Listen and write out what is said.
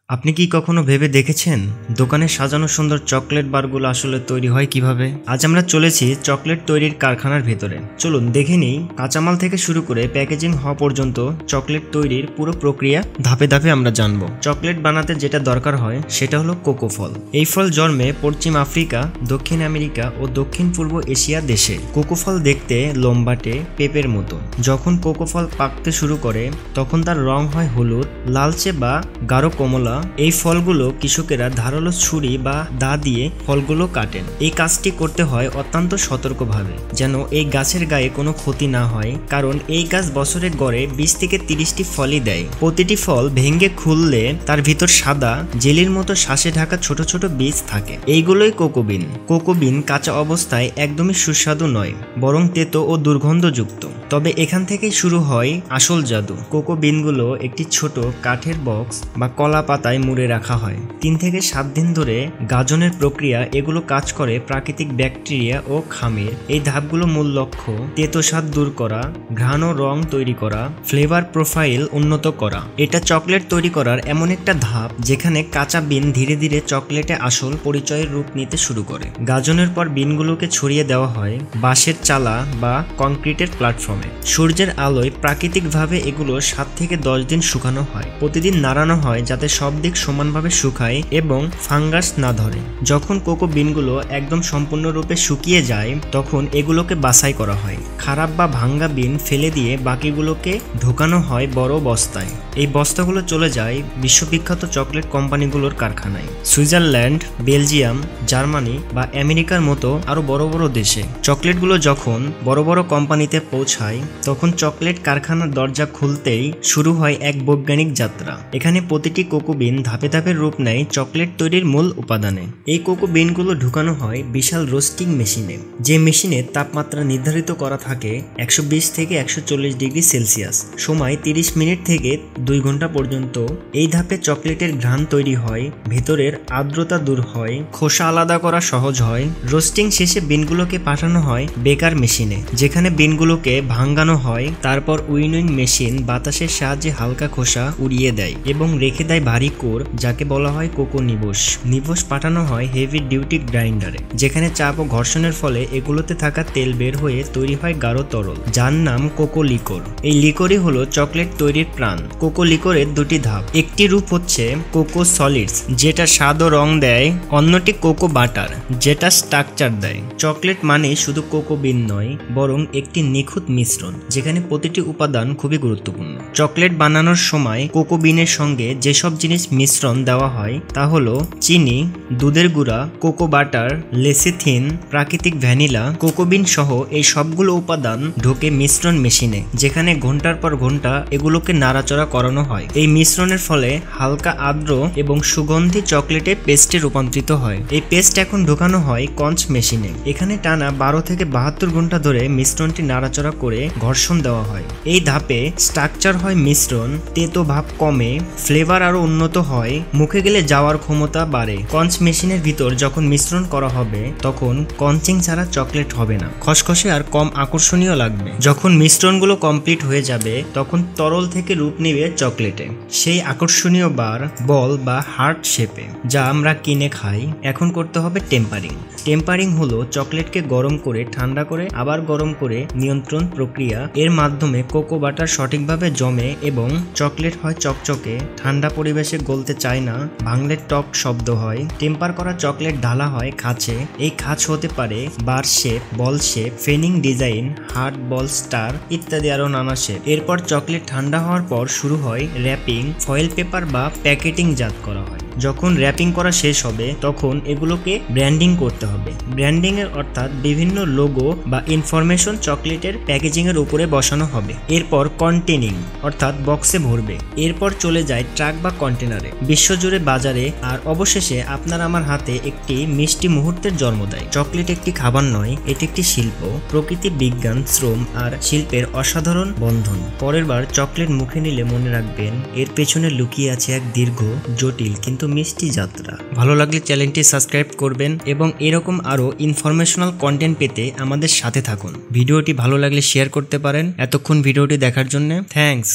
আপনি কি কখনো ভেবে দেখেছেন দোকানে সাজানো সুন্দর চকলেট বারগুলো আসলে তৈরি হয় কিভাবে? আজ আমরা চলেছি চকলেট তৈরির কারখানার ভেতরে। চলুন দেখে নিই কাঁচামাল থেকে শুরু করে প্যাকেজিং হওয়া পর্যন্ত চকলেট তৈরির পুরো প্রক্রিয়া ধাপে ধাপে আমরা জানবো। চকলেট বানাতে যেটা দরকার হয় সেটা হলো কোকো ফল। এই ফল জন্মে পশ্চিম আফ্রিকা, দক্ষিণ আমেরিকা ও দক্ষিণ পূর্ব এশিয়া দেশে। কোকো ফল দেখতে লম্বাটে পেঁপের মতো। যখন কোকো ফল পাকতে শুরু করে তখন তার রং হয় হলুদ, লালচে বা গাঢ় কমলা। এই ফলগুলো কৃষকেরা ধারালো ছুরি বা দা দিয়ে ফলগুলো কাটেন। এই কাজটি করতে হয় অত্যন্ত সতর্কভাবে, যেন এই গাছের গায়ে কোনো ক্ষতি না হয়, কারণ এই গাছ বছরে গড়ে 20 থেকে 30টি ফলই দেয়। প্রতিটি ফল ভেঙে খুললে তার ভিতর সাদা জেলির মতো শ্বাসে ঢাকা ছোট ছোট বীজ থাকে। এইগুলোই কোকোবিন। কোকোবিন কাঁচা অবস্থায় একদমই সুস্বাদু নয়, বরং তেতো ও দুর্গন্ধযুক্ত। তবে এখান থেকেই শুরু হয় আসল জাদু। কোকো বিনগুলো একটি ছোট কাঠের বক্স বা কলা পাতায় মুড়ে রাখা হয়। 3 থেকে 7 দিন ধরে গাজনের প্রক্রিয়া এগুলো কাজ করে প্রাকৃতিক ব্যাকটেরিয়া ও খামির। এই ধাপগুলো মূল লক্ষ্য তেতো স্বাদ দূর করা, ঘ্রাণ ও রং তৈরি করা, ফ্লেভার প্রোফাইল উন্নত করা। এটা চকলেট তৈরি করার এমন একটা ধাপ যেখানে কাঁচা বিন ধীরে ধীরে চকলেটে আসল পরিচয়ের রূপ নিতে শুরু করে। গাজনের পর বিনগুলোকে ছড়িয়ে দেওয়া হয় বাঁশের চালা বা কংক্রিটের প্ল্যাটফর্মে। সূর্যের আলোয় প্রাকৃতিকভাবে এগুলো 7 থেকে 10 দিন শুকানো হয়। প্রতিদিন নাড়ানো হয় যাতে সব দিক সমানভাবে শুকায় এবং ফাঙ্গাস না ধরে। যখন কোকো বিনগুলো একদম সম্পূর্ণরূপে শুকিয়ে যায় তখন এগুলোকে বাছাই করা হয়। খারাপ বা ভাঙ্গা বিন ফেলে দিয়ে বাকিগুলোকে ঢোকানো হয় বড় বস্তায়। এই বস্তাগুলো চলে যায় বিশ্ববিখ্যাত চকলেট কোম্পানিগুলোর কারখানায়। সুইজারল্যান্ড, বেলজিয়াম, জার্মানি বা আমেরিকার মতো আরো বড় বড় দেশে। চকলেটগুলো যখন বড় বড় কোম্পানিতে পৌঁছায় তখন চকলেট কারখানার দরজা খুলতেই শুরু হয় এক বৈজ্ঞানিক যাত্রা। এখানে প্রতিটি কোকো বিন ধাপে ধাপে রূপ নেয় চকলেট তৈরির মূল উপাদানে। এই কোকো বিনগুলো ঢুকানো হয় বিশাল রোস্টিং মেশিনে, যে মেশিনের তাপমাত্রা নির্ধারিত করা থাকে 120 থেকে 140 ডিগ্রি সেলসিয়াস, সময় 30 মিনিট থেকে 2 ঘন্টা পর্যন্ত। এই ধাপে চকলেটের ঘ্রাণ তৈরি হয়, ভেতরের আর্দ্রতা দূর হয়, খোসা আলাদা করা সহজ হয়। রোস্টিং শেষে বিনগুলোকে পাঠানো হয় বেকার মেশিনে, যেখানে বিনগুলোকে ভাঙানো হয়। তারপর উইনউইং মেশিন বাতাসের সাহায্যে হালকা খোসা উড়িয়ে দেয় এবং রেখে দেয় ভারী কোর, যাকে বলা হয় কোকো নিবস। নিবস পাঠানো হয় হেভি ডিউটি গ্রাইন্ডারে, যেখানে চাপ ও ঘর্ষণের ফলে এগুলোতে থাকা তেল বের হয়ে তৈরি হয় গাঢ় তরল, যার নাম কোকো লিকোর। এই লিকোরই হলো চকলেট তৈরির প্রাণ। কোকো লিকোরের দুটি ধাপ। একটি রূপ হচ্ছে কোকো সলিডস, যেটা স্বাদ ও রং দেয়। অন্যটি কোকো বাটার, যেটা স্ট্রাকচার দেয়। চকলেট মানে শুধু কোকো বিন নয়, বরং একটি নিখুঁত মিশ্রণ, যেখানে প্রতিটি উপাদান খুবই গুরুত্বপূর্ণ। চকলেট বানানোর সময় কোকো বিনের সঙ্গে যেসব জিনিস মিশ্রণ দেওয়া হয় তা হলো চিনি, দুধের গুঁড়া, কোকো বাটার, লেসিথিন, প্রাকৃতিক ভ্যানিলা। কোকো বিন সহ এই সবগুলো উপাদান ঢোকে মিশ্রণ মেশিনে, যেখানে ঘন্টার পর ঘন্টা এগুলোকে নাড়াচড়া করানো হয়। এই মিশ্রণের ফলে হালকা আর্দ্র এবং সুগন্ধি চকলেটে পেস্টে রূপান্তরিত হয়। এই পেস্ট এখন ঢোকানো হয় কঞ্চ মেশিনে। এখানে টানা 12 থেকে 72 ঘন্টা ধরে মিশ্রণটি নাড়াচড়া করে ঘর্ষণ দেওয়া হয়। এই ধাপে স্ট্রাকচার হয় মিশ্রণ, তেতো ভাব কমে, ফ্লেভার আরো উন্নত হয়, মুখে গেলে যাওয়ার ক্ষমতা বাড়ে। কঞ্চ মেশিনের ভিতর যখন মিশ্রণ করা হবে তখন কঞ্চিং ছাড়া চকলেট হবে না, খসখসে আর কম আকর্ষণীয় লাগবে। যখন মিশ্রণগুলো কমপ্লিট হয়ে যাবে তখন তরল থেকে রূপ নেবে চকলেটে, সেই আকর্ষণীয় বার, বল বা হার্ট শেপে, যা আমরা কিনে খাই। এখন করতে হবে টেম্পারিং। টেম্পারিং হলো চকলেটকে গরম করে ঠান্ডা করে আবার গরম করে নিয়ন্ত্রণ প্রক্রিয়া। এর মাধ্যমে কোকো বাটার সঠিকভাবে জমে এবং চকলেট হয় চকচকে। ঠান্ডা পরিবেশে গলতে চায় না, ভাঙলে টক শব্দ হয়। টেম্পার করা চকলেট ঢালা হয় খাঁচে। এই খাঁচ হতে পারে বার শেপ, বল শেপ, ফেনিং ডিজাইন, হার্ট, বল, স্টার ইত্যাদি আরো নানা শেপ। এরপর চকলেট ঠান্ডা হওয়ার পর শুরু হয় র্যাপিং, ফয়েল পেপার বা প্যাকেটিং জাত করা হয়। যখন র্যাপিং করা শেষ হবে তখন এগুলোকে ব্র্যান্ডিং করতে হবে। ব্র্যান্ডিং এর অর্থাৎ বিভিন্ন লোগো বা ইনফরমেশন চকলেটের প্যাকেজিং এর উপরে বসানো হবে। এরপর কন্টেনিং অর্থাৎ বক্সে ভরবে। এরপর চলে যায় ট্রাক বা কন্টেনারে, বিশ্বজুড়ে বাজারে। আর অবশেষে আপনার আমার হাতে একটি মিষ্টি মুহূর্তের জন্ম দেয়। চকলেট একটি খাবার নয়, এটি একটি শিল্প, প্রকৃতি, বিজ্ঞান, শ্রম আর শিল্পের অসাধারণ বন্ধন। পরের বার চকলেট মুখে নিলে মনে রাখবেন এর পেছনে লুকিয়ে আছে এক দীর্ঘ, জটিল কিন্তু মিষ্টি যাত্রা। ভালো লাগলে চ্যানেলটি সাবস্ক্রাইব করবেন এবং এরকম আরো ইনফরমেশনাল কন্টেন্ট পেতে আমাদের সাথে থাকুন। ভিডিওটি ভালো লাগলে শেয়ার করতে পারেন। এতক্ষণ ভিডিওটি দেখার জন্য থ্যাঙ্কস।